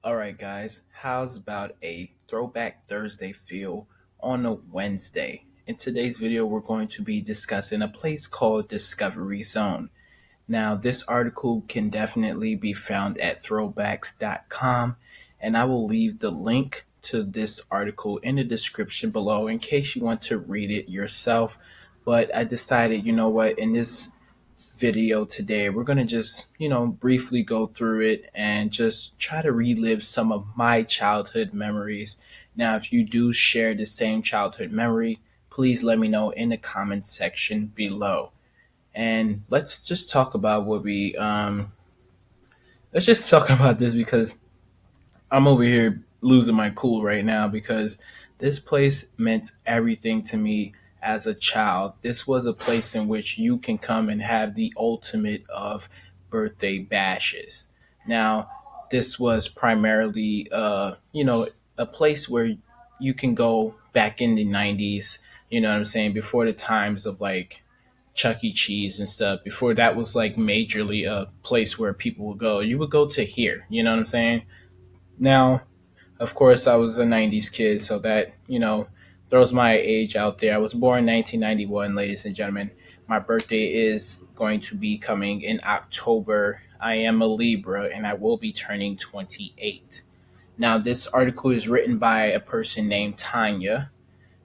Alright, guys, how's about a throwback Thursday feel on a Wednesday? In today's video, we're going to be discussing a place called Discovery Zone. Now, this article can definitely be found at throwbacks.com, and I will leave the link to this article in the description below in case you want to read it yourself. But I decided, you know what, in this video today, we're going to just, briefly go through it and just try to relive some of my childhood memories. Now, if you do share the same childhood memory, please let me know in the comments section below. And let's just talk about let's just talk about this because I'm over here losing my cool right now because this place meant everything to me as a child. This was a place in which you can come and have the ultimate of birthday bashes. Now, this was primarily, a place where you can go back in the 90s, you know what I'm saying, before the times of like Chuckie Cheese and stuff. Before that was like majorly a place where people would go. You would go to here, you know what I'm saying? Now, of course, I was a 90s kid, so that, throws my age out there. I was born in 1991, ladies and gentlemen. My birthday is going to be coming in October. I am a Libra and I will be turning 28. Now, this article is written by a person named Tanya.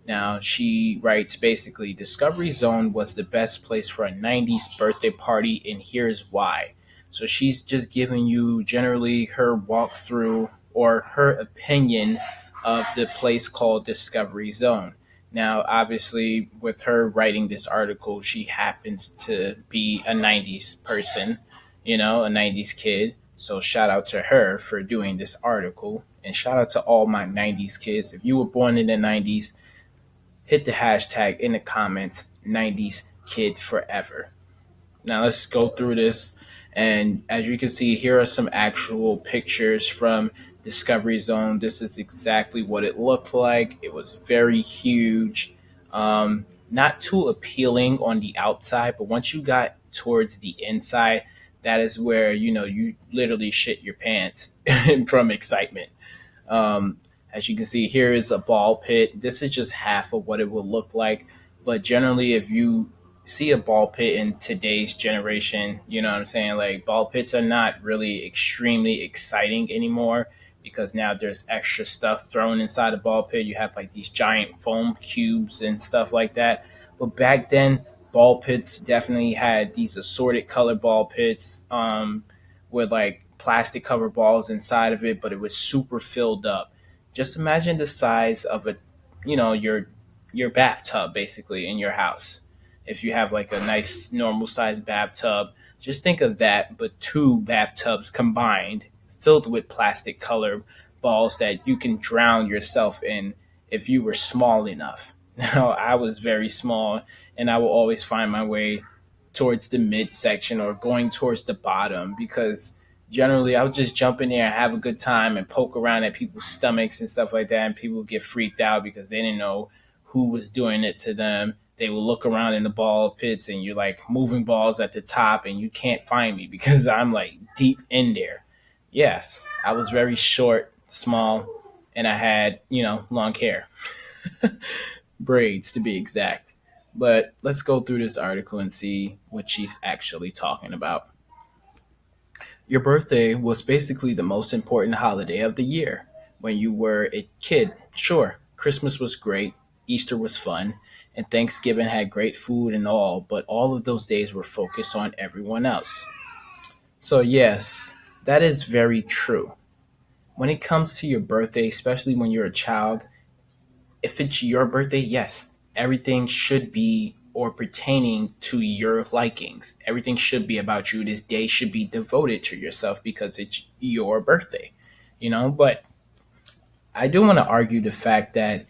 Now, she writes basically Discovery Zone was the best place for a 90s birthday party, and here's why. So, she's just giving you generally her walkthrough or her opinion of the place called Discovery Zone. Now, obviously, with her writing this article, she happens to be a 90s person, a 90s kid. So, shout out to her for doing this article. And shout out to all my 90s kids. If you were born in the 90s, hit the hashtag in the comments 90s kid forever. Now let's go through this. And as you can see, here are some actual pictures from Discovery Zone. This is exactly what it looked like. It was very huge. Not too appealing on the outside, but once you got towards the inside, that is where, you literally shit your pants from excitement. Um, as you can see, here is a ball pit. This is just half of what it will look like. But generally, if you see a ball pit in today's generation, you know what I'm saying? Like, ball pits are not really extremely exciting anymore because now there's extra stuff thrown inside the ball pit. You have like these giant foam cubes and stuff like that. But back then, ball pits definitely had these assorted color ball pits. With like plastic cover balls inside of it, but it was super filled up. Just imagine the size of a, your bathtub basically in your house. If you have like a nice normal sized bathtub, just think of that, but two bathtubs combined, filled with plastic color balls that you can drown yourself in if you were small enough. Now, I was very small, and I will always find my way towards the midsection or going towards the bottom because generally I'll just jump in there and have a good time and poke around at people's stomachs and stuff like that, and people get freaked out because they didn't know who was doing it to them. They will look around in the ball pits and you're like moving balls at the top and you can't find me because I'm like deep in there. Yes, I was very short, small, and I had, long hair. Braids to be exact. But let's go through this article and see what she's actually talking about. Your birthday was basically the most important holiday of the year. When you were a kid, sure, Christmas was great, Easter was fun, and Thanksgiving had great food and all, but all of those days were focused on everyone else. So, yes, that is very true. When it comes to your birthday, especially when you're a child, if it's your birthday, yes, everything should be or pertaining to your likings. Everything should be about you. This day should be devoted to yourself because it's your birthday, But I do want to argue the fact that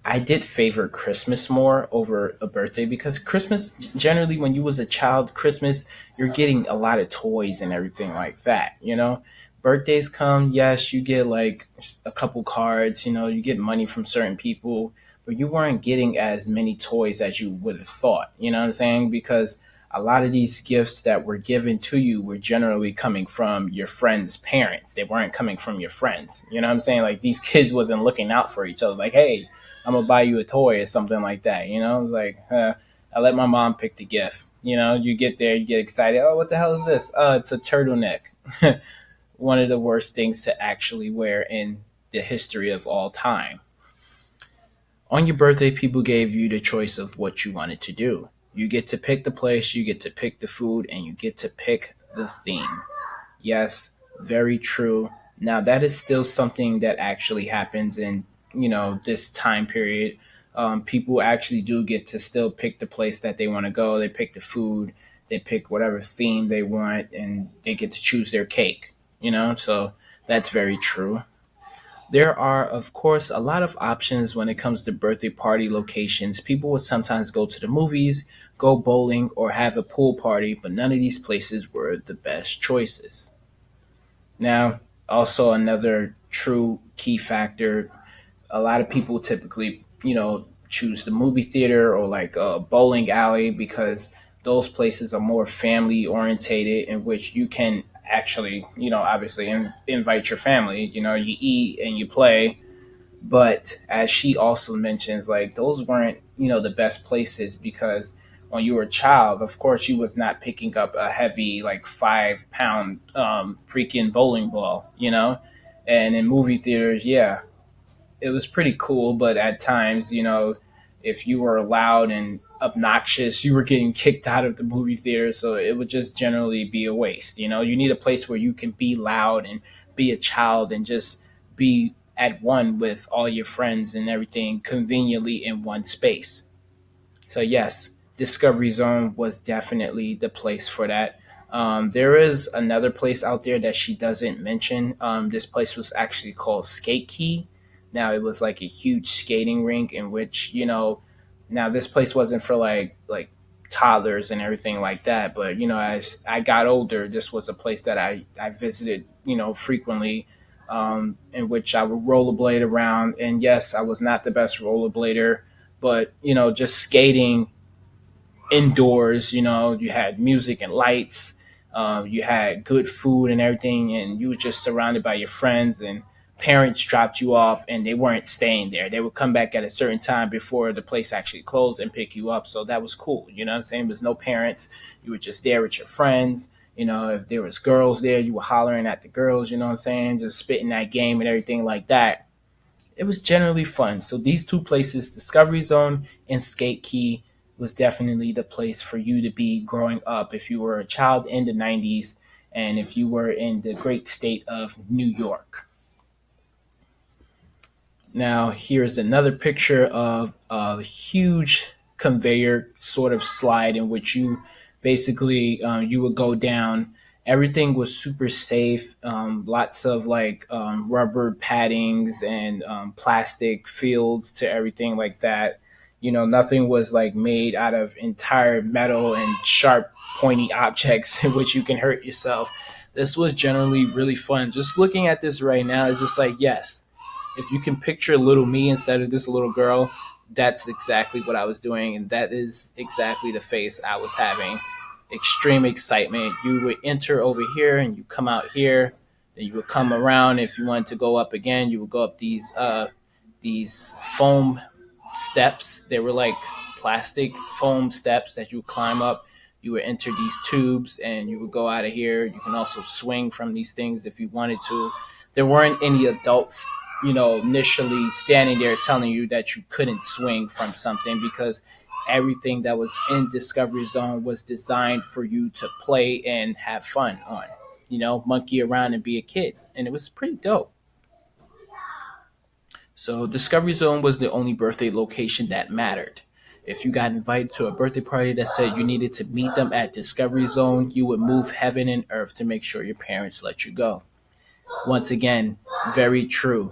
I did favor Christmas more over a birthday because Christmas, generally, when you was a child, Christmas, you're getting a lot of toys and everything like that. Birthdays come, yes, you get like a couple cards, you get money from certain people, but you weren't getting as many toys as you would have thought, you know what I'm saying? Because a lot of these gifts that were given to you were generally coming from your friends' parents. They weren't coming from your friends. You know what I'm saying? Like these kids wasn't looking out for each other. Like, hey, I'm gonna buy you a toy or something like that. You know, like I let my mom pick the gift. You know, you get there, you get excited. Oh, what the hell is this? It's a turtleneck. One of the worst things to actually wear in the history of all time. On your birthday, people gave you the choice of what you wanted to do. You get to pick the place, you get to pick the food, and you get to pick the theme. Yes, very true. Now that is still something that actually happens in this time period. People actually do get to still pick the place that they want to go. They pick the food, they pick whatever theme they want, and they get to choose their cake. So that's very true. There are, of course, a lot of options when it comes to birthday party locations. People would sometimes go to the movies, go bowling, or have a pool party, but none of these places were the best choices. Now, also another true key factor, a lot of people typically, choose the movie theater or like a bowling alley because those places are more family orientated in which you can actually, obviously invite your family. You eat and you play, but as she also mentions, like those weren't, the best places because when you were a child, of course, you was not picking up a heavy, like 5 pound freaking bowling ball, And in movie theaters, yeah, it was pretty cool, but at times, if you were loud and obnoxious, you were getting kicked out of the movie theater. So it would just generally be a waste. You need a place where you can be loud and be a child and just be at one with all your friends and everything conveniently in one space. So yes, Discovery Zone was definitely the place for that. There is another place out there that she doesn't mention. This place was actually called Skate Key. Now it was like a huge skating rink in which Now this place wasn't for like toddlers and everything like that, but as I got older, this was a place that I visited frequently. In which I would rollerblade around, and yes, I was not the best rollerblader, but just skating indoors. You had music and lights, you had good food and everything, and you were just surrounded by your friends. And parents dropped you off, and they weren't staying there. They would come back at a certain time before the place actually closed and pick you up. So that was cool. You know what I'm saying? There's no parents. You were just there with your friends. If there was girls there, you were hollering at the girls. You know what I'm saying? Just spitting that game and everything like that. It was generally fun. So these two places, Discovery Zone and Skate Key, was definitely the place for you to be growing up if you were a child in the 90s and if you were in the great state of New York. Now, here's another picture of a huge conveyor sort of slide in which you basically you would go down. Everything was super safe. Lots of like rubber paddings and plastic fields to everything like that. Nothing was like made out of entire metal and sharp, pointy objects in which you can hurt yourself. This was generally really fun. Just looking at this right now is just like, yes, if you can picture little me instead of this little girl, that's exactly what I was doing, and that is exactly the face I was having. Extreme excitement. You would enter over here, and you come out here. Then you would come around. If you wanted to go up again, you would go up these foam steps. They were like plastic foam steps that you would climb up. You would enter these tubes, and you would go out of here. You can also swing from these things if you wanted to. There weren't any adults initially standing there telling you that you couldn't swing from something because everything that was in Discovery Zone was designed for you to play and have fun on. Monkey around and be a kid. And it was pretty dope. So Discovery Zone was the only birthday location that mattered. If you got invited to a birthday party that said you needed to meet them at Discovery Zone, you would move heaven and earth to make sure your parents let you go. Once again, very true.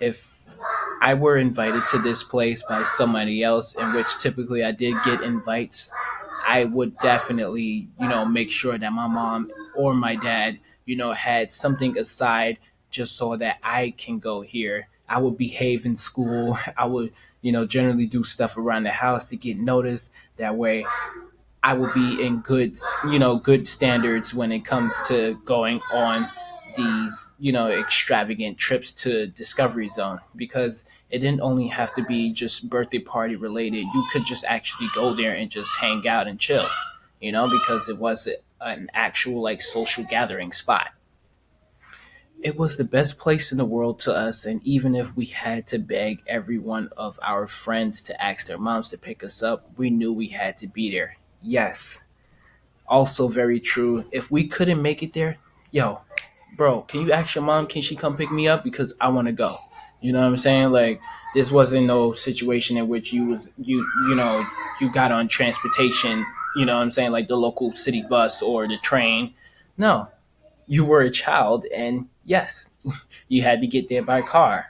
If I were invited to this place by somebody else, in which typically I did get invites, I would definitely, make sure that my mom or my dad, had something aside just so that I can go here I would behave in school. I would, generally do stuff around the house to get noticed. That way, I will be in good standards when it comes to going on these, extravagant trips to Discovery Zone, because it didn't only have to be just birthday party related. You could just actually go there and just hang out and chill, because it was an actual like social gathering spot. It was the best place in the world to us, and even if we had to beg every one of our friends to ask their moms to pick us up, we knew we had to be there. Yes, also very true. If we couldn't make it there, yo, bro, can you ask your mom? Can she come pick me up because I want to go? You know what I'm saying? Like, this wasn't no situation in which you got on transportation. You know what I'm saying? Like the local city bus or the train. No, you were a child, and yes, you had to get there by car.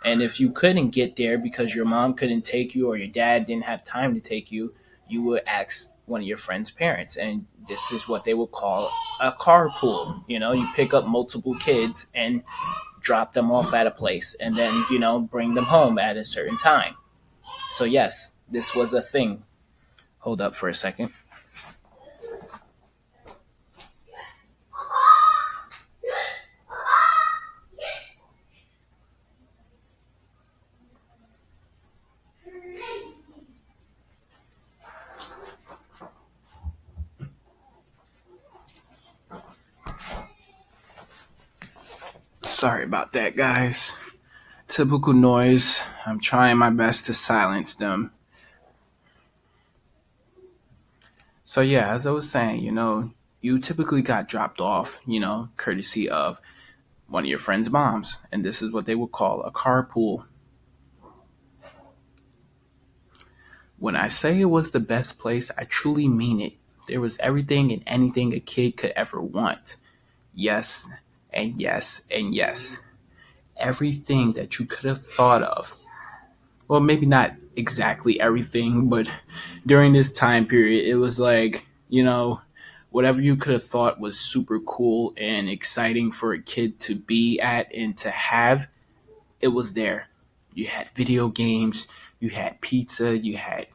And if you couldn't get there because your mom couldn't take you or your dad didn't have time to take you, you would ask one of your friend's parents, and this is what they would call a carpool. You pick up multiple kids and drop them off at a place, and then bring them home at a certain time. So yes, this was a thing. Hold up for a second. Sorry about that, guys. Typical noise. I'm trying my best to silence them. So yeah, as I was saying, you typically got dropped off, courtesy of one of your friend's moms, and this is what they would call a carpool. When I say it was the best place, I truly mean it. There was everything and anything a kid could ever want. Yes, and yes, and yes. Everything that you could have thought of. Well, maybe not exactly everything, but during this time period, it was like, whatever you could have thought was super cool and exciting for a kid to be at and to have, it was there. You had video games, you had pizza, you had,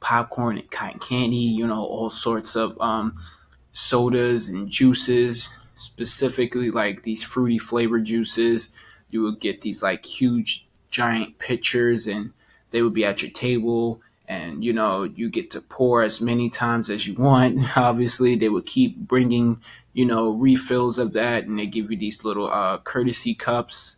popcorn and cotton candy, all sorts of sodas and juices, specifically like these fruity flavored juices. You would get these like huge giant pitchers, and they would be at your table, and you get to pour as many times as you want. Obviously they would keep bringing refills of that, and they give you these little courtesy cups.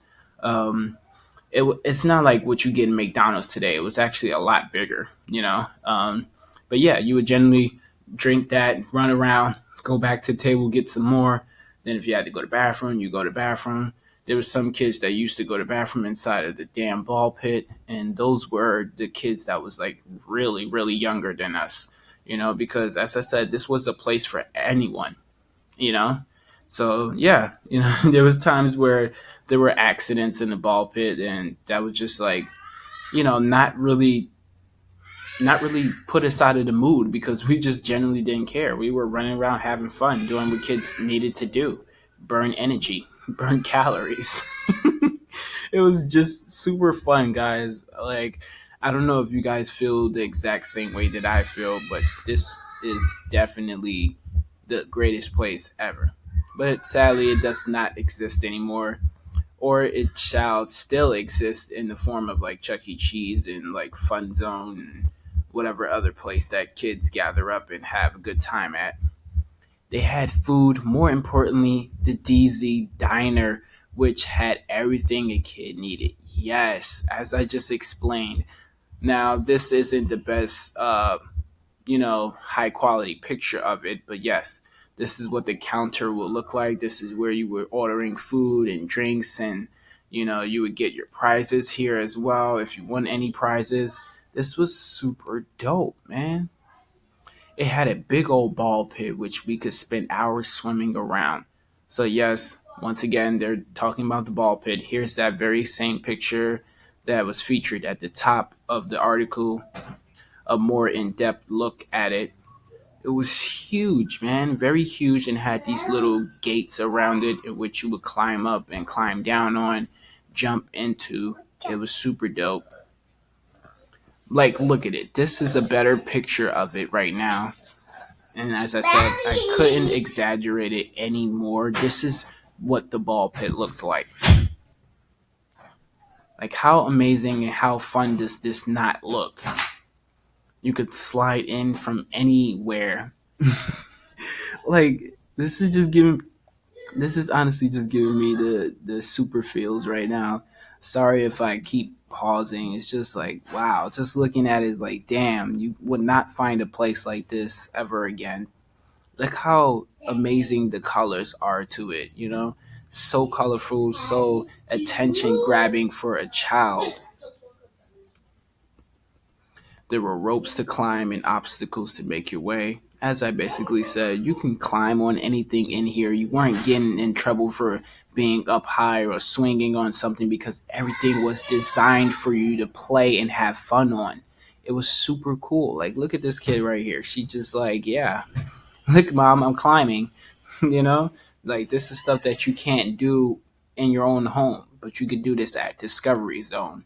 It's not like what you get in McDonald's today. It was actually a lot bigger, but yeah, you would generally drink that, run around, go back to the table, get some more. Then if you had to go to the bathroom, you go to the bathroom. There were some kids that used to go to the bathroom inside of the damn ball pit, and those were the kids that was like really, really younger than us, because as I said, this was a place for anyone, you know. So yeah, there was times where there were accidents in the ball pit, and that was just like, not really put us out of the mood, because we just generally didn't care. We were running around having fun, doing what kids needed to do, burn energy, burn calories. It was just super fun, guys. Like, I don't know if you guys feel the exact same way that I feel, but this is definitely the greatest place ever. But sadly, it does not exist anymore, or it shall still exist in the form of like Chuckie Cheese and like Fun Zone and whatever other place that kids gather up and have a good time at. They had food, more importantly, the DZ Diner, which had everything a kid needed. Yes, as I just explained. Now, this isn't the best, high quality picture of it, but yes, this is what the counter will look like. This is where you were ordering food and drinks, and you would get your prizes here as well if you won any prizes. This was super dope, man. It had a big old ball pit which we could spend hours swimming around. So yes, once again, they're talking about the ball pit. Here's that very same picture that was featured at the top of the article, a more in-depth look at it. It was huge, man, very huge, and had these little gates around it in which you would climb up and climb down on. jump into. It was super dope. Like, look at it. This is a better picture of it right now. And as I said, I couldn't exaggerate it anymore. This is what the ball pit looked like. Like, how amazing and how fun does this not look? You could slide in from anywhere. Like, this is just giving. This is honestly just giving me the super feels right now. Sorry if I keep pausing. It's just like, wow. Just looking at it, like, damn, you would not find a place like this ever again. Look how amazing the colors are to it. So colorful, so attention grabbing for a child. There were ropes to climb and obstacles to make your way. As I basically said, you can climb on anything in here. You weren't getting in trouble for being up high or swinging on something because everything was designed for you to play and have fun on. It was super cool. Like, look at this kid right here. She just like, yeah, look, mom, I'm climbing. you know, like, this is stuff that you can't do in your own home, but you could do this at Discovery Zone.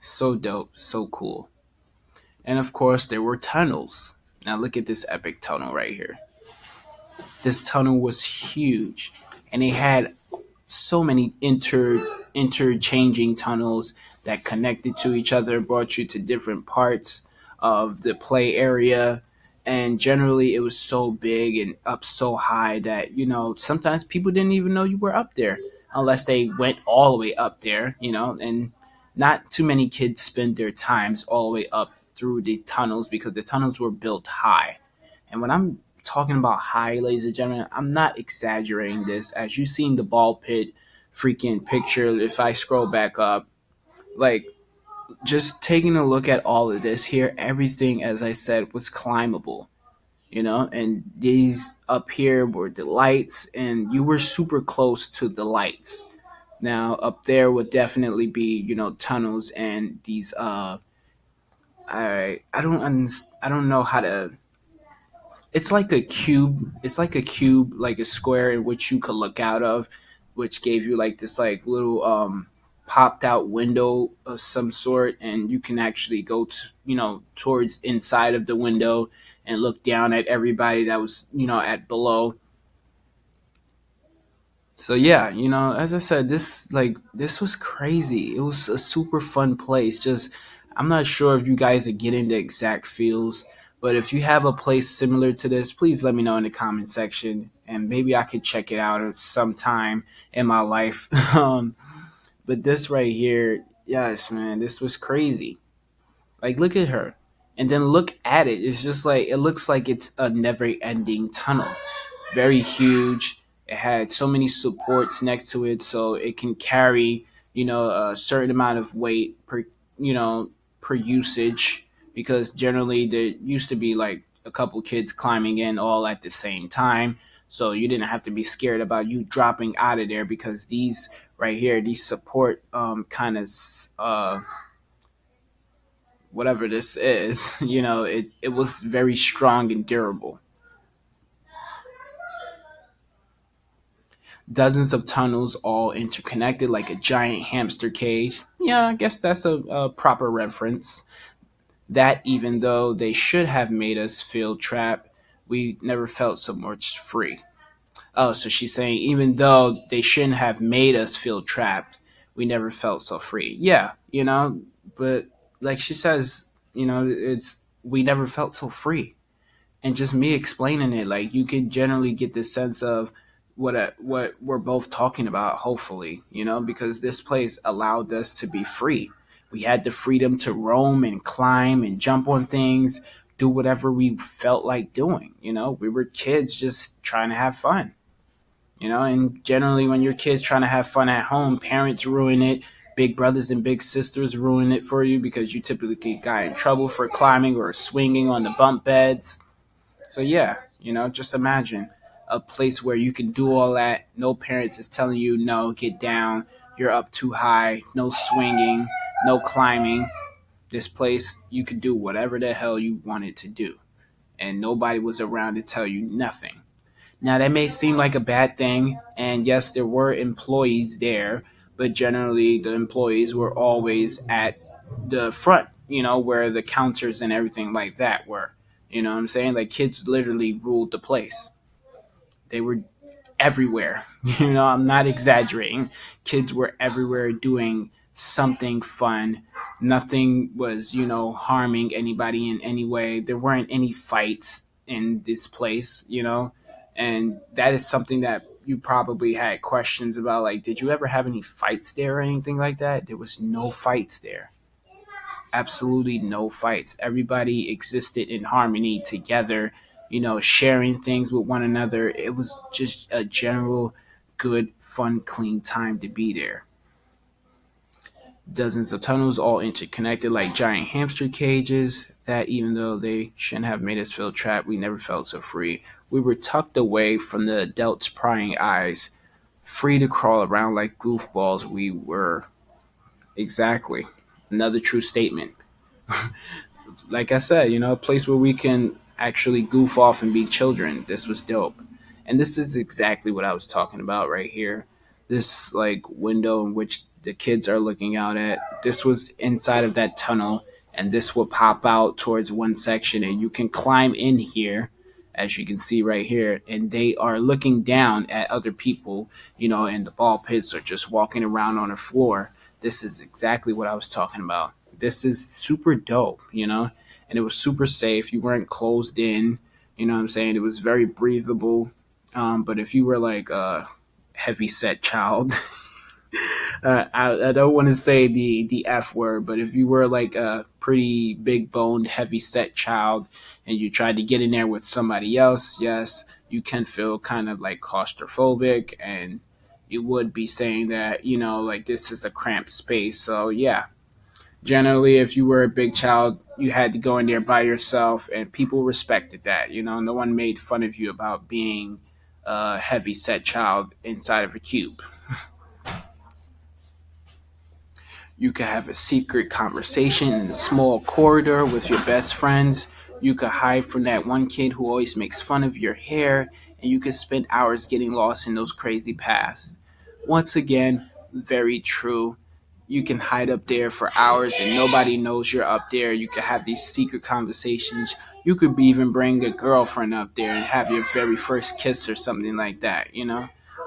So dope, so cool. And of course, there were tunnels. Now, look at this epic tunnel right here. This tunnel was huge, and it had so many interchanging tunnels that connected to each other, brought you to different parts of the play area. And generally, it was so big and up so high that, sometimes people didn't even know you were up there unless they went all the way up there, and not too many kids spend their times all the way up through the tunnels because the tunnels were built high. And when I'm talking about high, ladies and gentlemen, I'm not exaggerating this. As you've seen the ball pit freaking picture, if I scroll back up, like, just taking a look at all of this here, everything, as I said, was climbable. And these up here were the lights, and you were super close to the lights. Now, up there would definitely be, tunnels and these, I don't know how to. It's like a cube. It's like a cube, like a square in which you could look out of, which gave you like this like little popped out window of some sort, and you can actually go to, towards inside of the window and look down at everybody that was, at below. So yeah, as I said, this was crazy. It was a super fun place. Just, I'm not sure if you guys are getting the exact feels, but if you have a place similar to this, please let me know in the comment section, and maybe I could check it out at some time in my life. But this right here, yes, man, this was crazy. Like, look at her, and then look at it. It's just like, it looks like it's a never-ending tunnel. Very huge. It had so many supports next to it, so it can carry, a certain amount of weight per, you know, per usage. Because generally there used to be like a couple kids climbing in all at the same time, so you didn't have to be scared about you dropping out of there because these right here, these support kind of whatever this is, it was very strong and durable. Dozens of tunnels all interconnected like a giant hamster cage. Yeah, I guess that's a proper reference. That even though they should have made us feel trapped, we never felt so much free. Oh, so she's saying even though they shouldn't have made us feel trapped, we never felt so free. Yeah, but like she says, it's we never felt so free. And just me explaining it, like, you can generally get the sense of what we're both talking about. Hopefully, because this place allowed us to be free. We had the freedom to roam and climb and jump on things, do whatever we felt like doing. We were kids just trying to have fun. And generally, when your kids trying to have fun at home, parents ruin it. Big brothers and big sisters ruin it for you because you typically got in trouble for climbing or swinging on the bump beds. So yeah, just imagine a place where you can do all that. No parents is telling you, no, get down. You're up too high. No swinging, no climbing. This place, you could do whatever the hell you wanted to do. And nobody was around to tell you nothing. Now, that may seem like a bad thing. And yes, there were employees there. but generally the employees were always at the front, where the counters and everything like that were. You know what I'm saying? Like kids literally ruled the place. They were everywhere. I'm not exaggerating. Kids were everywhere doing something fun. Nothing was, harming anybody in any way. There weren't any fights in this place. And that is something that you probably had questions about. Like, did you ever have any fights there or anything like that? There was no fights there. Absolutely no fights. Everybody existed in harmony together, sharing things with one another. It was just a general good, fun, clean time to be there. Dozens of tunnels all interconnected like giant hamster cages that even though they shouldn't have made us feel trapped, we never felt so free. We were tucked away from the adults' prying eyes, free to crawl around like goofballs we were. Exactly. Another true statement. Like I said, a place where we can actually goof off and be children. This was dope. And this is exactly what I was talking about right here. This like window in which the kids are looking out at. This was inside of that tunnel, and this will pop out towards one section, and you can climb in here, as you can see right here, and they are looking down at other people, and the ball pits are just walking around on the floor. This is exactly what I was talking about. This is super dope. And it was super safe. You weren't closed in. You know what I'm saying? It was very breathable. But if you were like a heavy set child, I don't want to say the F word, but if you were like a pretty big boned, heavy set child and you tried to get in there with somebody else, yes, you can feel kind of like claustrophobic, and you would be saying that, like this is a cramped space. So, yeah, generally, if you were a big child, you had to go in there by yourself, and people respected that. No one made fun of you about being a heavy set child inside of a cube. You could have a secret conversation in a small corridor with your best friends. You could hide from that one kid who always makes fun of your hair, and you could spend hours getting lost in those crazy paths. Once again, very true. You can hide up there for hours and nobody knows you're up there. You could have these secret conversations. You could even bring a girlfriend up there and have your very first kiss or something like that.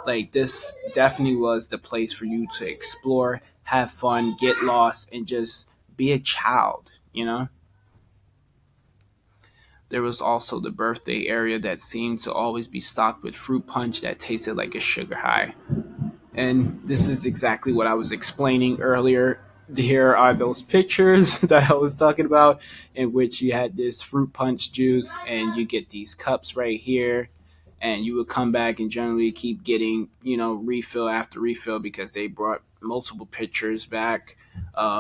Like, this definitely was the place for you to explore, have fun, get lost, and just be a child. There was also the birthday area that seemed to always be stocked with fruit punch that tasted like a sugar high. And this is exactly what I was explaining earlier. Here are those pictures that I was talking about, in which you had this fruit punch juice, and you get these cups right here, and you would come back and generally keep getting, refill after refill because they brought multiple pitchers back.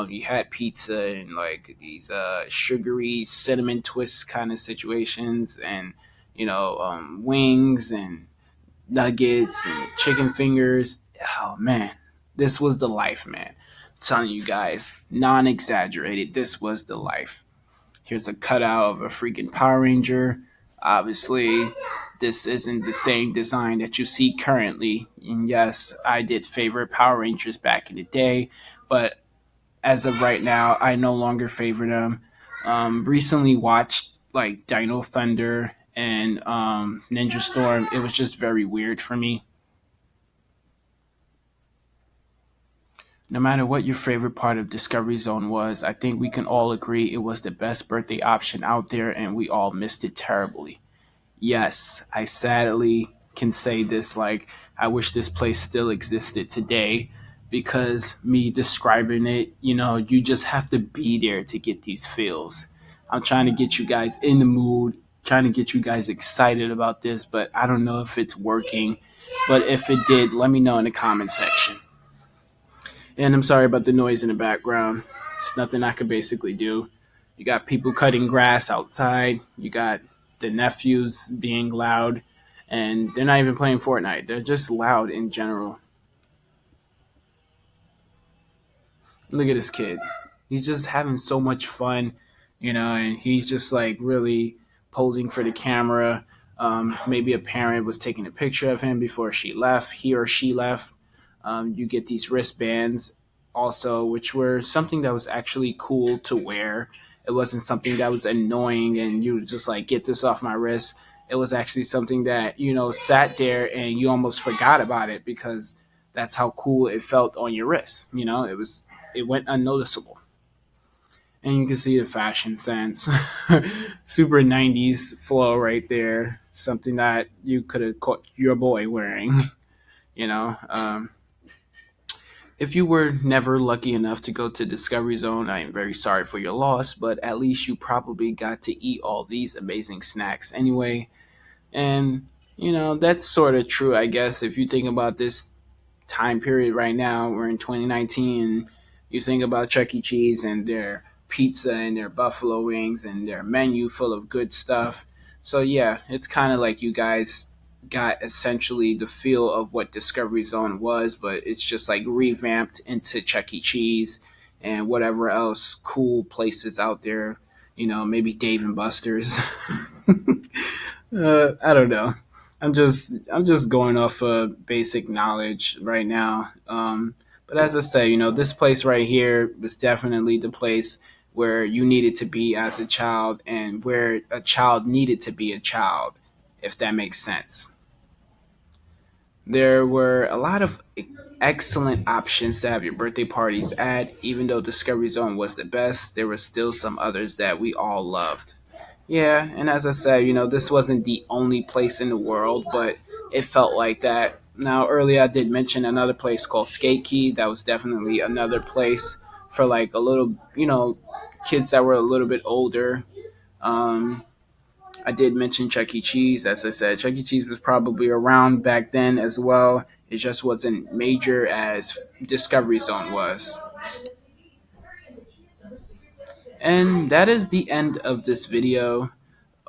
You had pizza and like these sugary cinnamon twist kind of situations, and wings and nuggets and chicken fingers. Oh man, this was the life, man. I'm telling you guys, non exaggerated, this was the life. Here's a cutout of a freaking Power Ranger. Obviously, this isn't the same design that you see currently. And yes, I did favorite Power Rangers back in the day, but as of right now, I no longer favor them. Recently watched like Dino Thunder and Ninja Storm. It was just very weird for me. No matter what your favorite part of Discovery Zone was, I think we can all agree it was the best birthday option out there and we all missed it terribly. Yes, I sadly can say this. Like, I wish this place still existed today because me describing it, you just have to be there to get these feels. I'm trying to get you guys in the mood, trying to get you guys excited about this, but I don't know if it's working. But if it did, let me know in the comment section. And I'm sorry about the noise in the background. It's nothing I could basically do. You got people cutting grass outside. You got the nephews being loud. And they're not even playing Fortnite. They're just loud in general. Look at this kid. He's just having so much fun, and he's just like really posing for the camera. Maybe a parent was taking a picture of him before he or she left. You get these wristbands also, which were something that was actually cool to wear. It wasn't something that was annoying and you would just like get this off my wrist. It was actually something that, sat there and you almost forgot about it because that's how cool it felt on your wrist. It went unnoticeable. And you can see the fashion sense. Super 90s flow right there. Something that you could have caught your boy wearing, you know. If you were never lucky enough to go to Discovery Zone, I am very sorry for your loss, but at least you probably got to eat all these amazing snacks anyway. And, that's sort of true, I guess, if you think about this time period right now. We're in 2019. You think about Chuckie Cheese and their pizza and their buffalo wings and their menu full of good stuff. So yeah, it's kind of like you guys got essentially the feel of what Discovery Zone was, but it's just like revamped into Chuck E. Cheese and whatever else cool places out there. Maybe Dave and Buster's. I don't know. I'm just going off of basic knowledge right now. But as I say, this place right here was definitely the place where you needed to be as a child and where a child needed to be a child, if that makes sense. There were a lot of excellent options to have your birthday parties at. Even though Discovery Zone was the best, there were still some others that we all loved. Yeah, and as I said, this wasn't the only place in the world, but it felt like that. Now, earlier I did mention another place called Skate Key. That was definitely another place for like a little, kids that were a little bit older. Um, I did mention Chuck E. Cheese. As I said, Chuck E. Cheese was probably around back then as well. It just wasn't major as Discovery Zone was. And that is the end of this video.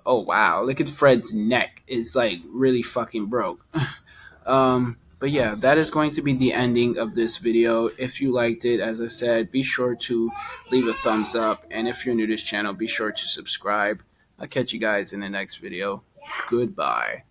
Oh wow, look at Fred's neck. It's like really fucking broke. But yeah, that is going to be the ending of this video. If you liked it, as I said, be sure to leave a thumbs up. And if you're new to this channel, be sure to subscribe. I'll catch you guys in the next video. Goodbye.